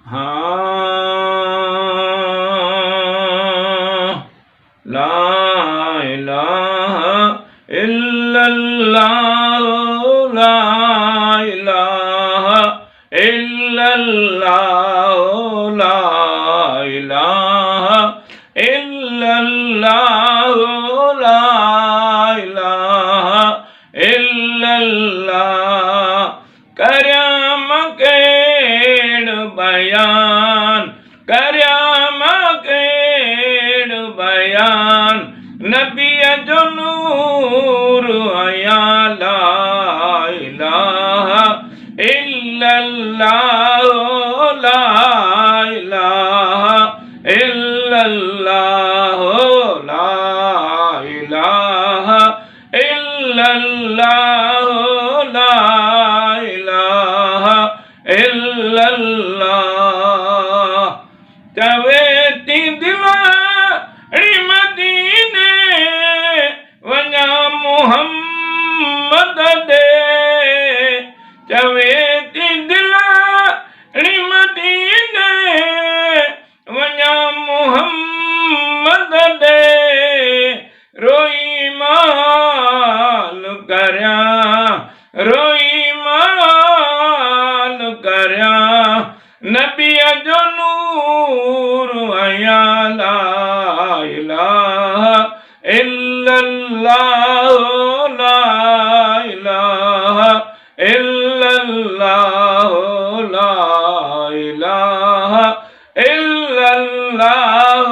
हाँ ला इलाहा इल्लल्लाह ला इलाहा इल्लल्लाह ला इलाहा इल्लल्लाह ला इलाहा इल्लल्लाह कर्याम केड़ बयान कर्याम केड़ बयान नबी जो नूर आया ला इलाहा इल्लल्लाह ला इलाहा इल्लल्लाह ला इलाहा इल्लल्लाह ला इलाहा इल्लल्लाह चवे ती दिला मदीने वञा मुहम्मद दे चवे ती दिला मदीने वञा मुहम्मद दे रोई माल करया रोई माल करया नबी जो नूर आया ला इलाहा इल्लल्लाह ला इलाहा इल्लल्लाह ला इलाहा इल्लल्लाह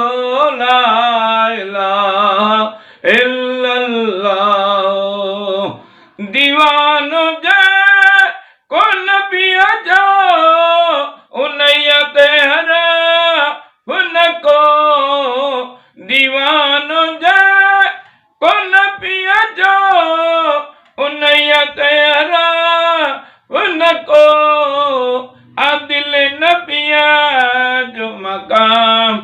ला इलाहा इल्लल्लाह दीवानो जय को नबी जो उनयत हरा उनको दीवानो जय को नबी जो उनयत हरा उनको आदिल नबिया जो मकाम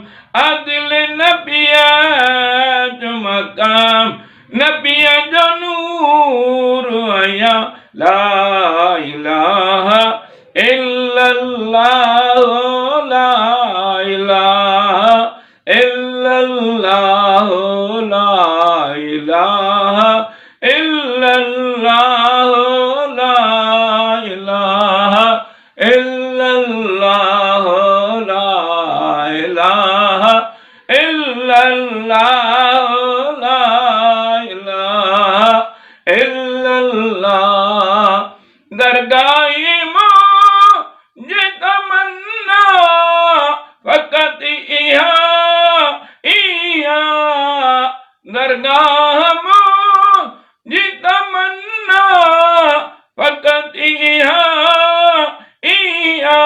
आदिल नबिया जो मकाम नबिया जो नूर आया ला इलाहा इल्लल्लाह ला इलाहा इल्लल्लाह ला इलाहा इल्लल्लाह ला इलाहा इल्लल्लाह ला इलाहा इल्लल्लाह ला इलाहा इल्लल्लाह दरगाही मुझे तमन्ना फकत इहा इहा दरगाह मुझे तमन्ना फकत इहा इहा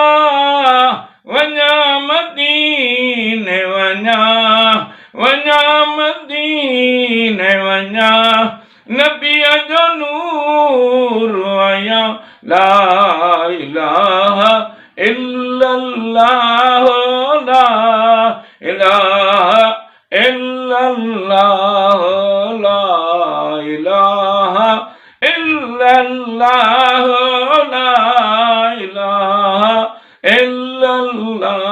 वञा मदीने वञा वञा मदीने वञा नबी जो नूर आया ला इलाहा इल्लल्लाह ला इलाहा इल्लल्लाह ला इलाहा इल्लल्लाह ला इलाहा इल्लल्लाह